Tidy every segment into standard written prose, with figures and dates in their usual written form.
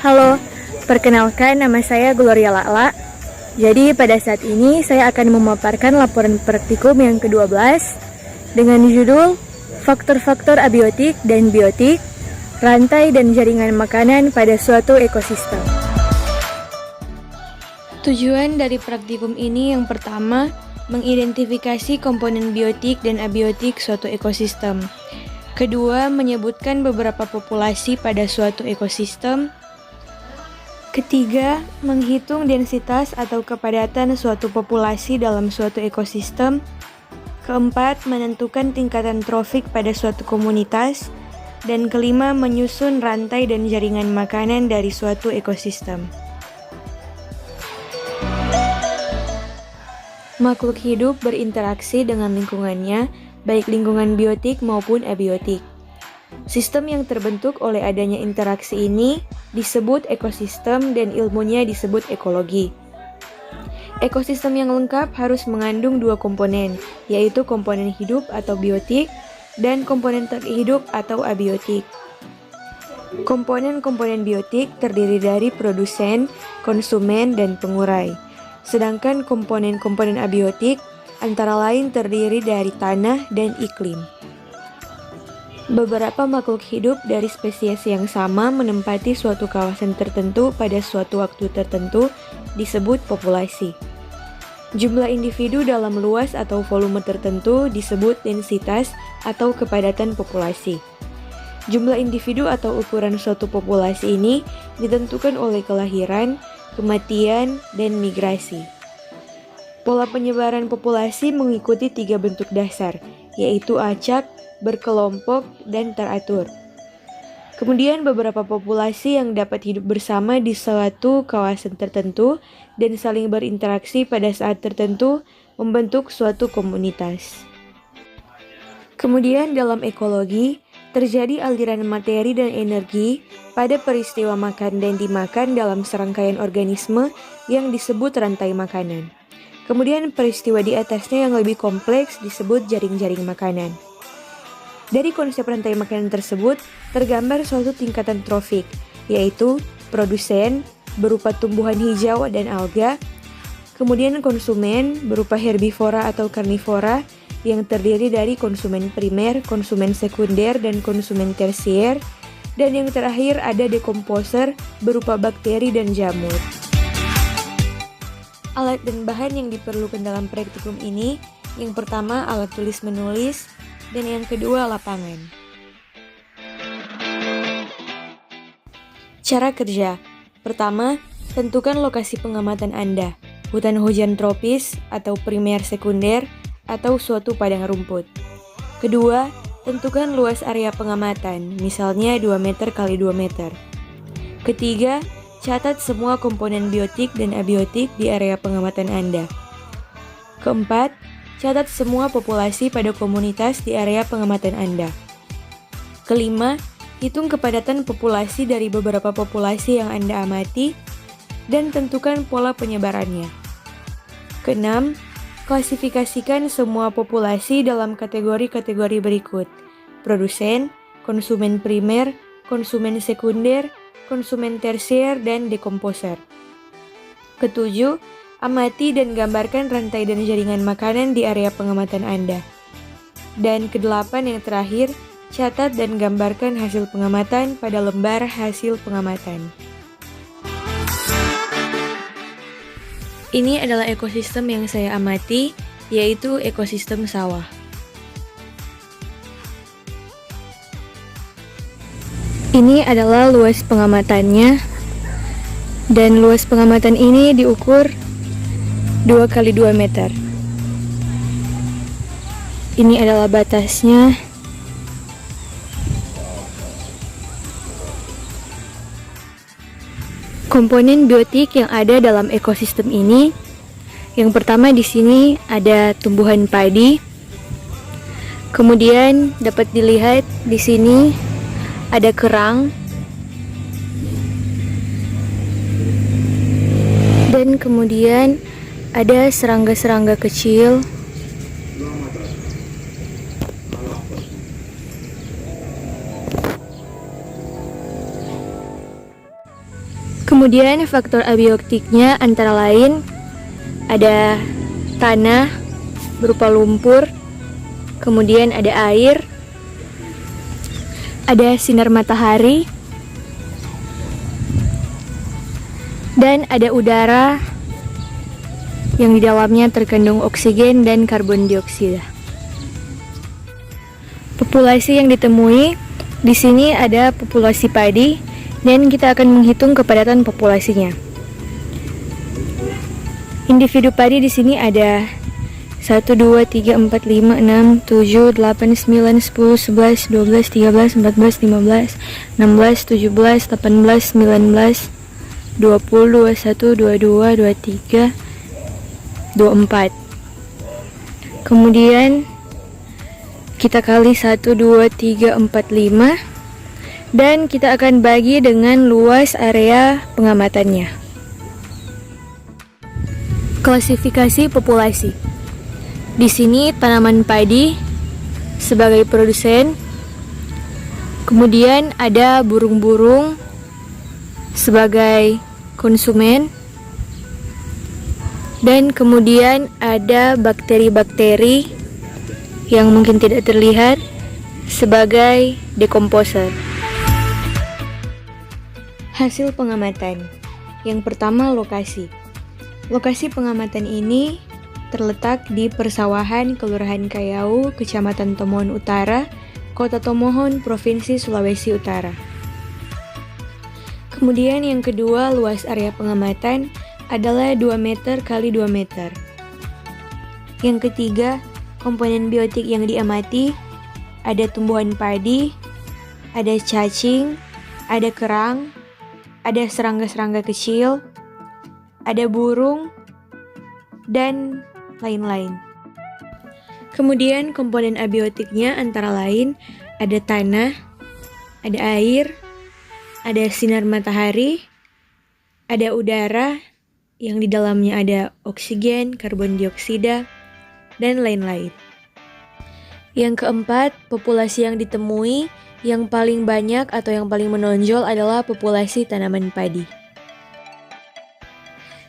Halo, perkenalkan nama saya Gloria Lala. Jadi pada saat ini saya akan memaparkan laporan praktikum yang ke-12 dengan judul Faktor-faktor abiotik dan biotik, rantai dan jaringan makanan pada suatu ekosistem. Tujuan dari praktikum ini yang pertama, mengidentifikasi komponen biotik dan abiotik suatu ekosistem. Kedua, menyebutkan beberapa populasi pada suatu ekosistem. Ketiga, menghitung densitas atau kepadatan suatu populasi dalam suatu ekosistem. Keempat, menentukan tingkatan trofik pada suatu komunitas. Dan kelima, menyusun rantai dan jaringan makanan dari suatu ekosistem. Makhluk hidup berinteraksi dengan lingkungannya, baik lingkungan biotik maupun abiotik. Sistem yang terbentuk oleh adanya interaksi ini disebut ekosistem dan ilmunya disebut ekologi. Ekosistem yang lengkap harus mengandung dua komponen, yaitu komponen hidup atau biotik dan komponen tak hidup atau abiotik. Komponen-komponen biotik terdiri dari produsen, konsumen, dan pengurai. Sedangkan komponen-komponen abiotik antara lain terdiri dari tanah dan iklim. Beberapa makhluk hidup dari spesies yang sama menempati suatu kawasan tertentu pada suatu waktu tertentu disebut populasi. Jumlah individu dalam luas atau volume tertentu disebut densitas atau kepadatan populasi. Jumlah individu atau ukuran suatu populasi ini ditentukan oleh kelahiran, kematian, dan migrasi. Pola penyebaran populasi mengikuti 3 bentuk dasar, yaitu acak, berkelompok, dan teratur. Kemudian beberapa populasi yang dapat hidup bersama di suatu kawasan tertentu dan saling berinteraksi pada saat tertentu membentuk suatu komunitas. Kemudian dalam ekologi, terjadi aliran materi dan energi pada peristiwa makan dan dimakan dalam serangkaian organisme yang disebut rantai makanan. Kemudian peristiwa di atasnya yang lebih kompleks disebut jaring-jaring makanan. Dari konsep rantai makanan tersebut, tergambar suatu tingkatan trofik, yaitu produsen berupa tumbuhan hijau dan alga, kemudian konsumen berupa herbivora atau karnivora yang terdiri dari konsumen primer, konsumen sekunder, dan konsumen tersier, dan yang terakhir ada dekomposer berupa bakteri dan jamur. Alat dan bahan yang diperlukan dalam praktikum ini, yang pertama alat tulis-menulis, dan yang kedua lapangan. Cara kerja. Pertama, tentukan lokasi pengamatan Anda, hutan hujan tropis atau primer sekunder atau suatu padang rumput. Kedua, tentukan luas area pengamatan, misalnya 2 meter x 2 meter. Ketiga, catat semua komponen biotik dan abiotik di area pengamatan Anda. Keempat, catat semua populasi pada komunitas di area pengamatan Anda. Kelima, hitung kepadatan populasi dari beberapa populasi yang Anda amati dan tentukan pola penyebarannya. Keenam, klasifikasikan semua populasi dalam kategori-kategori berikut: produsen, konsumen primer, konsumen sekunder, konsumen tersier, dan dekomposer. Ketujuh, amati dan gambarkan rantai dan jaringan makanan di area pengamatan Anda. Dan kedelapan yang terakhir, catat dan gambarkan hasil pengamatan pada lembar hasil pengamatan. Ini adalah ekosistem yang saya amati, yaitu ekosistem sawah. Ini adalah luas pengamatannya, dan luas pengamatan ini diukur 2 x 2 meter. Ini adalah batasnya. Komponen biotik yang ada dalam ekosistem ini, yang pertama di sini ada tumbuhan padi. Kemudian dapat dilihat di sini ada kerang. Dan kemudian ada serangga-serangga kecil. Kemudian faktor abiotiknya antara lain ada tanah berupa lumpur, kemudian ada air, ada sinar matahari, dan ada udara yang di dalamnya terkandung oksigen dan karbon dioksida. Populasi yang ditemui di sini ada populasi padi, dan kita akan menghitung kepadatan populasinya. Individu padi di sini ada 1, 2, 3, 4, 5, 6, 7, 8, 9, 10, 11, 12, 13, 14, 15, 16, 17, 18, 19, 20, 21, 22, 23, 24. Kemudian kita kali 1, 2, 3, 4, 5, dan kita akan bagi dengan luas area pengamatannya. Klasifikasi populasi. Di sini tanaman padi sebagai produsen, kemudian ada burung-burung sebagai konsumen, dan kemudian ada bakteri-bakteri yang mungkin tidak terlihat sebagai dekomposer. Hasil pengamatan. Yang pertama, lokasi. Lokasi pengamatan ini terletak di persawahan Kelurahan Kayau, Kecamatan Tomohon Utara, Kota Tomohon, Provinsi Sulawesi Utara. Kemudian yang kedua, luas area pengamatan adalah 2 meter kali 2 meter. Yang ketiga, komponen biotik yang diamati ada tumbuhan padi, ada cacing, ada kerang, ada serangga-serangga kecil, ada burung, dan lain-lain. Kemudian komponen abiotiknya antara lain ada tanah, ada air, ada sinar matahari, ada udara yang di dalamnya ada oksigen, karbon dioksida, dan lain-lain. Yang keempat, populasi yang ditemui yang paling banyak atau yang paling menonjol adalah populasi tanaman padi.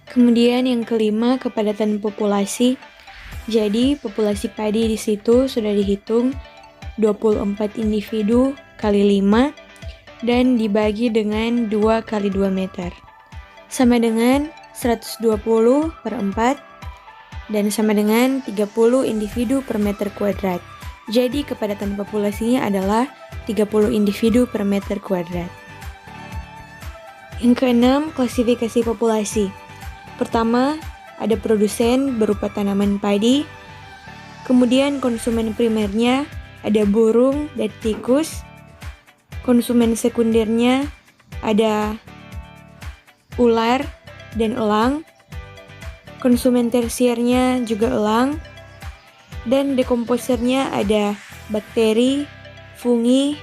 Kemudian yang kelima, kepadatan populasi. Jadi populasi padi di situ sudah dihitung 24 individu kali 5 dan dibagi dengan 2 kali 2 meter. Sama dengan 120 per 4 dan sama dengan 30 individu per meter kuadrat. Jadi kepadatan populasinya adalah 30 individu per meter kuadrat. Yang keenam, klasifikasi populasi. Pertama, ada produsen berupa tanaman padi. Kemudian konsumen primernya ada burung dan tikus. Konsumen sekundernya ada ular dan elang. Konsumen tersiernya juga elang. Dan dekomposernya ada bakteri, fungi,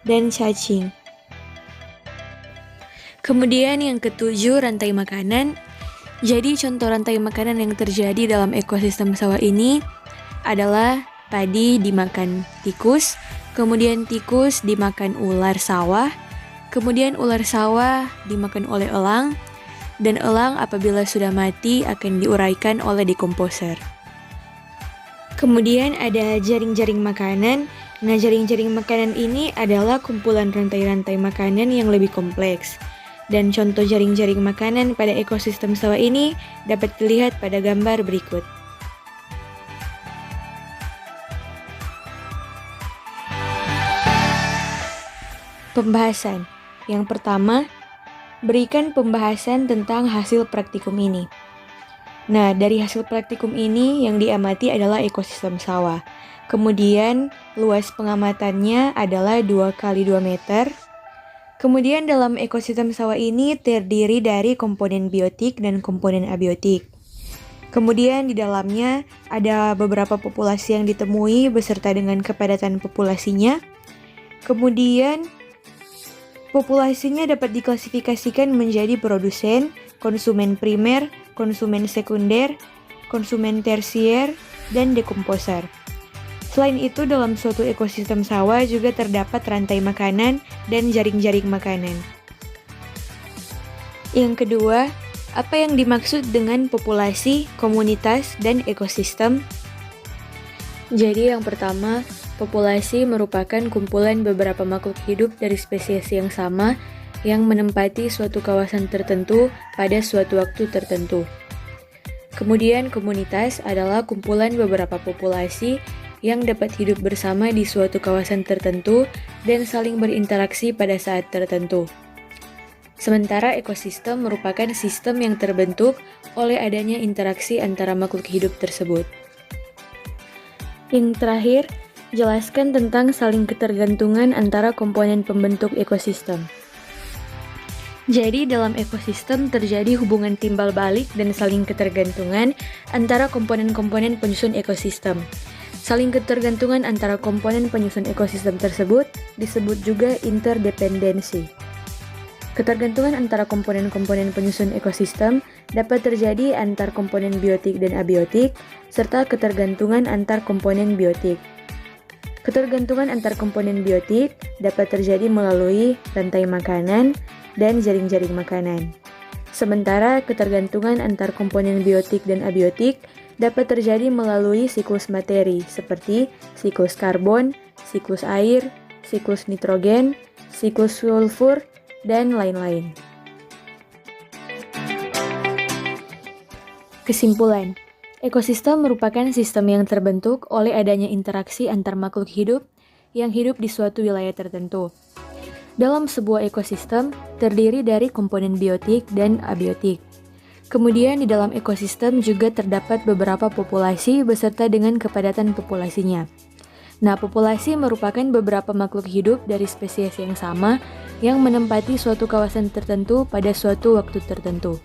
dan cacing. Kemudian yang ketujuh, rantai makanan. Jadi contoh rantai makanan yang terjadi dalam ekosistem sawah ini adalah padi dimakan tikus, kemudian tikus dimakan ular sawah, kemudian ular sawah dimakan oleh elang, dan elang apabila sudah mati akan diuraikan oleh dekomposer. Kemudian ada jaring-jaring makanan. Nah, jaring-jaring makanan ini adalah kumpulan rantai-rantai makanan yang lebih kompleks. Dan contoh jaring-jaring makanan pada ekosistem sawah ini dapat dilihat pada gambar berikut. Pembahasan. Yang pertama, berikan pembahasan tentang hasil praktikum ini. Nah, dari hasil praktikum ini yang diamati adalah ekosistem sawah. Kemudian, luas pengamatannya adalah 2 kali 2 meter. Kemudian dalam ekosistem sawah ini terdiri dari komponen biotik dan komponen abiotik. Kemudian di dalamnya ada beberapa populasi yang ditemui beserta dengan kepadatan populasinya. Kemudian populasinya dapat diklasifikasikan menjadi produsen, konsumen primer, konsumen sekunder, konsumen tersier, dan dekomposer. Selain itu, dalam suatu ekosistem sawah juga terdapat rantai makanan dan jaring-jaring makanan. Yang kedua, apa yang dimaksud dengan populasi, komunitas, dan ekosistem? Jadi yang pertama, populasi merupakan kumpulan beberapa makhluk hidup dari spesies yang sama yang menempati suatu kawasan tertentu pada suatu waktu tertentu. Kemudian komunitas adalah kumpulan beberapa populasi yang dapat hidup bersama di suatu kawasan tertentu dan saling berinteraksi pada saat tertentu. Sementara ekosistem merupakan sistem yang terbentuk oleh adanya interaksi antara makhluk hidup tersebut. Yang terakhir, jelaskan tentang saling ketergantungan antara komponen pembentuk ekosistem. Jadi dalam ekosistem terjadi hubungan timbal balik dan saling ketergantungan antara komponen-komponen penyusun ekosistem. Saling ketergantungan antara komponen penyusun ekosistem tersebut disebut juga interdependensi. Ketergantungan antara komponen-komponen penyusun ekosistem dapat terjadi antar komponen biotik dan abiotik, serta ketergantungan antar komponen biotik. Ketergantungan antar komponen biotik dapat terjadi melalui rantai makanan dan jaring-jaring makanan. Sementara ketergantungan antar komponen biotik dan abiotik dapat terjadi melalui siklus materi seperti siklus karbon, siklus air, siklus nitrogen, siklus sulfur, dan lain-lain. Kesimpulan, ekosistem merupakan sistem yang terbentuk oleh adanya interaksi antar makhluk hidup yang hidup di suatu wilayah tertentu. Dalam sebuah ekosistem terdiri dari komponen biotik dan abiotik. Kemudian di dalam ekosistem juga terdapat beberapa populasi beserta dengan kepadatan populasinya. Nah, populasi merupakan beberapa makhluk hidup dari spesies yang sama yang menempati suatu kawasan tertentu pada suatu waktu tertentu.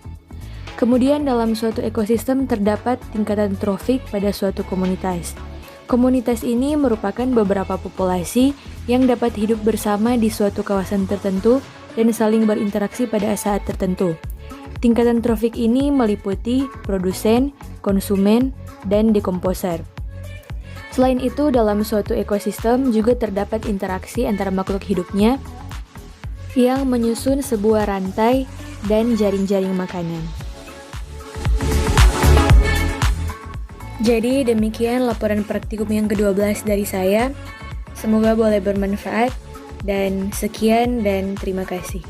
Kemudian dalam suatu ekosistem terdapat tingkatan trofik pada suatu komunitas. Komunitas ini merupakan beberapa populasi yang dapat hidup bersama di suatu kawasan tertentu dan saling berinteraksi pada saat tertentu. Tingkatan trofik ini meliputi produsen, konsumen, dan dekomposer. Selain itu, dalam suatu ekosistem juga terdapat interaksi antara makhluk hidupnya yang menyusun sebuah rantai dan jaring-jaring makanan. Jadi demikian laporan praktikum yang ke-12 dari saya. Semoga boleh bermanfaat dan sekian dan terima kasih.